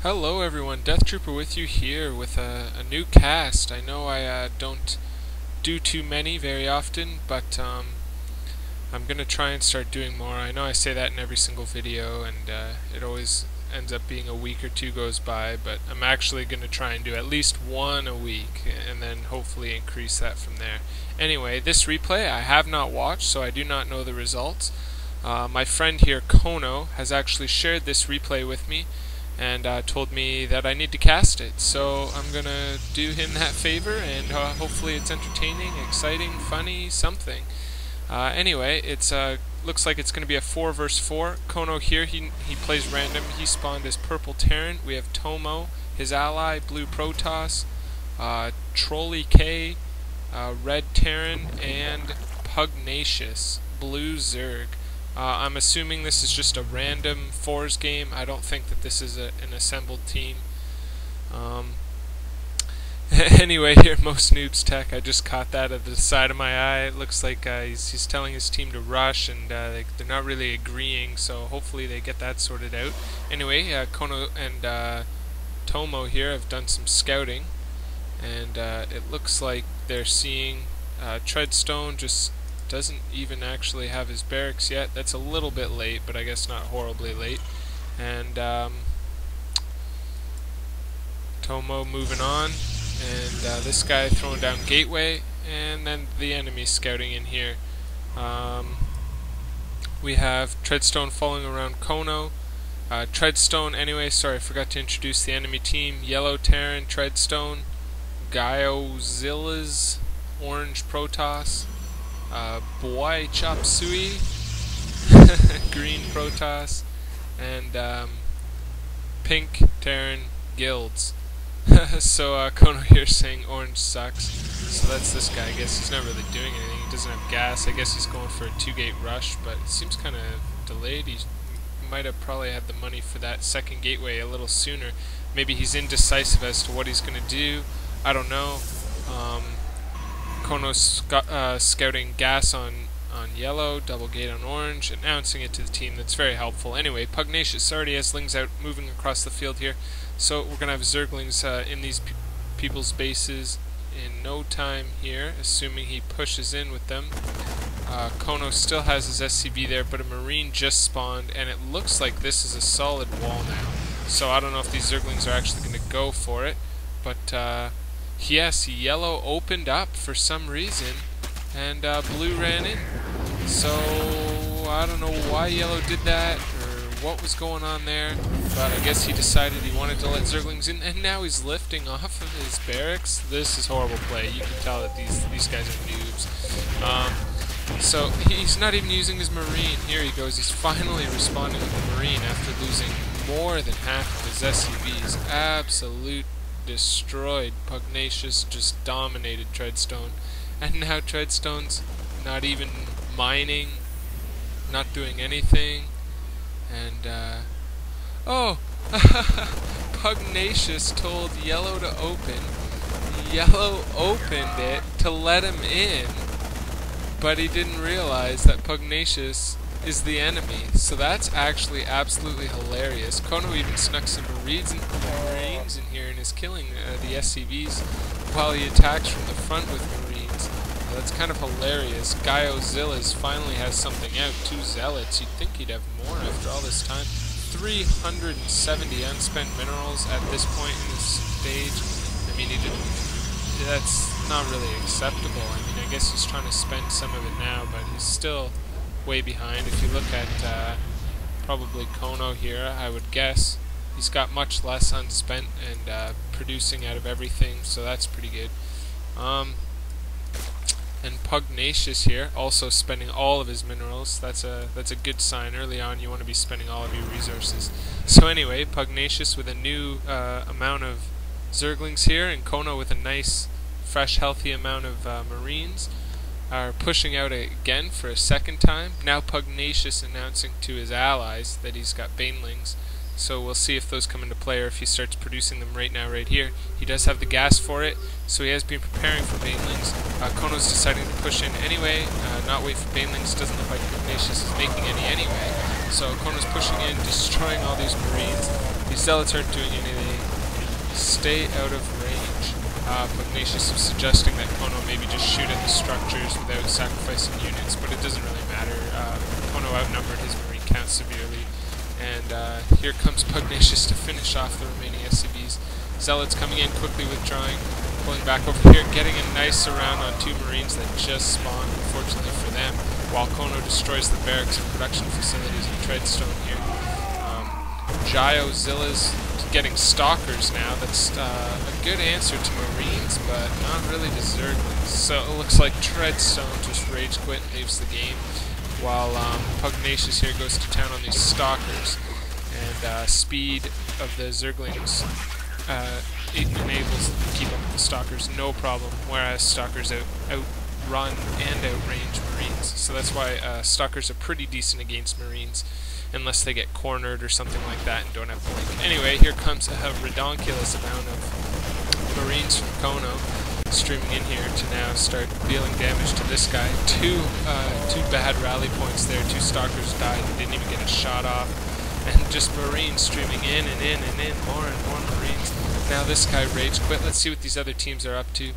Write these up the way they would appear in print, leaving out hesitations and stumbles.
Hello everyone, Death Trooper with you here with a new cast. I know I don't do too many very often, but I'm going to try and start doing more. I know I say that in every single video, and it always ends up being a week or two goes by, but I'm actually going to try and do at least one a week, and then hopefully increase that from there. Anyway, this replay I have not watched, so I do not know the results. My friend here, Khono, has actually shared this replay with me, and told me that I need to cast it. So I'm gonna do him that favor, and hopefully it's entertaining, exciting, funny, something. Anyway, it's looks like it's gonna be a 4 vs 4. Khono here, he plays random. He spawned as purple Terran. We have Tomo, his ally, blue Protoss, Trolley K, red Terran, and Pugnacious, blue Zerg. I'm assuming this is just a random fours game. I don't think that this is an assembled team. Anyway, here, most noobs tech. I just caught that at the side of my eye. It looks like he's telling his team to rush, and they're not really agreeing, so hopefully they get that sorted out. Anyway, Khono and Tomo here have done some scouting, and it looks like they're seeing Treadstone just doesn't even actually have his barracks yet. That's a little bit late, but I guess not horribly late. And Tomo moving on, and this guy throwing down gateway, and then the enemy scouting in here. We have Treadstone following around Khono. Treadstone, anyway, sorry, I forgot to introduce the enemy team. Yellow Terran, Treadstone, Gyozilla's, orange Protoss, Boy Chop Suey, green Protoss, and pink Terran Guilds. So Khono here saying orange sucks. So that's this guy. I guess he's not really doing anything. He doesn't have gas. I guess he's going for a 2-gate rush, but it seems kind of delayed. He might have probably had the money for that second gateway a little sooner. Maybe he's indecisive as to what he's going to do. I don't know. Khono's scouting gas on yellow, double gate on orange, announcing it to the team. That's very helpful. Anyway, Pugnacious already has Lings out, moving across the field here. So we're going to have Zerglings in these people's bases in no time here, assuming he pushes in with them. Khono still has his SCV there, but a Marine just spawned, and it looks like this is a solid wall now. So I don't know if these Zerglings are actually going to go for it, but yes, yellow opened up for some reason, and blue ran in. So I don't know why yellow did that, or what was going on there, but I guess he decided he wanted to let Zerglings in, and now he's lifting off of his barracks. This is horrible play. You can tell that these guys are noobs. So he's not even using his Marine. Here he goes. He's finally responding with the Marine after losing more than half of his SCVs. Absolute destroyed. Pugnacious just dominated Treadstone, and now Treadstone's not even mining, not doing anything, and oh, Pugnacious told yellow to open. Yellow opened it to let him in, but he didn't realize that Pugnacious is the enemy. So that's actually absolutely hilarious. Khono even snuck some Marines in here and is killing the SCVs while he attacks from the front with Marines. That's kind of hilarious. Gyozilla's finally has something out. 2 Zealots. You'd think he'd have more after all this time. 370 unspent minerals at this point in this stage. I mean, that's not really acceptable. I mean, I guess he's trying to spend some of it now, but he's still way behind. If you look at probably Khono here, I would guess he's got much less unspent and producing out of everything, so that's pretty good. And Pugnacious here, also spending all of his minerals. That's a good sign. Early on, you want to be spending all of your resources. So anyway, Pugnacious with a new amount of Zerglings here, and Khono with a nice, fresh, healthy amount of Marines are pushing out again for a second time. Now Pugnacious announcing to his allies that he's got Banelings. So we'll see if those come into play, or if he starts producing them right now, right here. He does have the gas for it, so he has been preparing for Banelings. Khono's deciding to push in anyway, not wait for Banelings. Doesn't look like Pugnacious is making any anyway. So Khono's pushing in, destroying all these Marines. These zealots aren't doing anything. Stay out of range. Pugnacious was suggesting that Khono maybe just shoot at the structures without sacrificing units, but it doesn't really matter. Khono outnumbered his marine count severely, and here comes Pugnacious to finish off the remaining SCVs. Zealots coming in, quickly withdrawing, pulling back over here, getting a nice surround on 2 marines that just spawned, unfortunately for them, while Khono destroys the barracks and production facilities in Treadstone here. Gio Zilla's getting stalkers now. That's a good answer to marines, but not really to zerglings. So it looks like Treadstone just rage quit and leaves the game, while Pugnacious here goes to town on these stalkers, and speed of the zerglings it enables them to keep up with the stalkers no problem, whereas stalkers outrun and outrange marines. So that's why stalkers are pretty decent against marines, unless they get cornered or something like that and don't have blink. Anyway, here comes a redonkulous amount of marines from Khono streaming in here to now start dealing damage to this guy. Two bad rally points there. 2 stalkers died and didn't even get a shot off. And just marines streaming in and in and in, more and more marines. Now this guy rage quit. Let's see what these other teams are up to.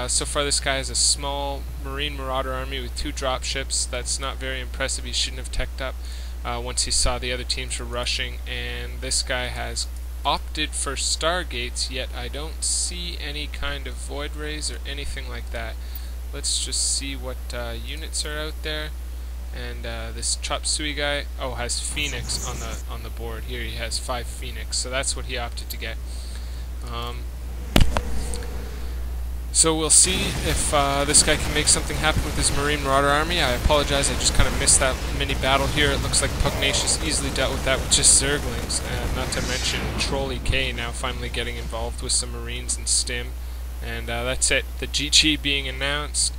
So far this guy has a small marine marauder army with 2 dropships. That's not very impressive. He shouldn't have teched up once he saw the other teams were rushing. And this guy has opted for stargates, yet I don't see any kind of void rays or anything like that. Let's just see what units are out there. And this Chop Suey guy, has Phoenix on the board. Here he has 5 Phoenix, so that's what he opted to get. So we'll see if this guy can make something happen with his Marine Marauder army. I apologize, I just kind of missed that mini battle here. It looks like Pugnacious easily dealt with that with just Zerglings, not to mention Trolley K now finally getting involved with some Marines and Stim. And that's it, the GG being announced.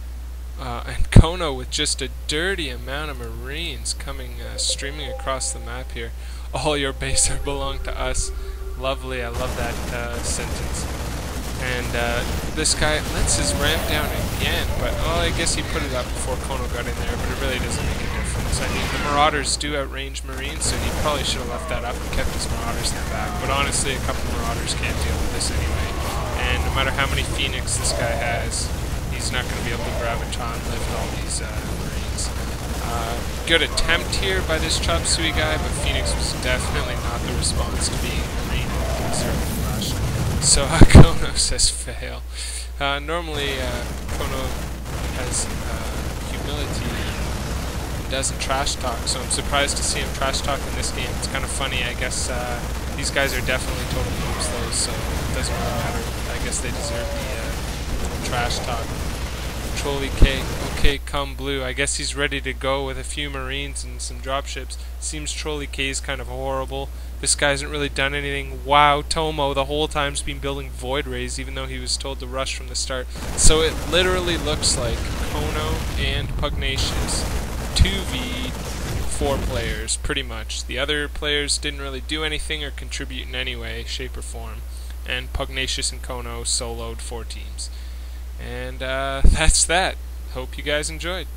And Khono with just a dirty amount of Marines coming, streaming across the map here. All your base belong to us. Lovely, I love that sentence. And this guy lets his ramp down again, but I guess he put it up before Khono got in there, but it really doesn't make a difference. I mean, the Marauders do outrange Marines, so he probably should have left that up and kept his Marauders in the back. But honestly, a couple Marauders can't deal with this anyway. And no matter how many Phoenix this guy has, he's not going to be able to grab a ton and lift all these Marines. Good attempt here by this Chop Suey guy, but Phoenix was definitely not the response to being a Marine and certainly rushed. So Khono says fail. Normally Khono has humility and doesn't trash talk, so I'm surprised to see him trash talk in this game. It's kind of funny. I guess these guys are definitely total noobs though, so it doesn't really matter. I guess they deserve the little trash talk. Trolley K, okay, come blue. I guess he's ready to go with a few Marines and some dropships. Seems Trolley K is kind of horrible. This guy hasn't really done anything. Wow, Tomo the whole time's been building Void Rays, even though he was told to rush from the start. So it literally looks like Khono and Pugnacious 2v4 players, pretty much. The other players didn't really do anything or contribute in any way, shape, or form. And Pugnacious and Khono soloed 4 teams. And that's that. Hope you guys enjoyed.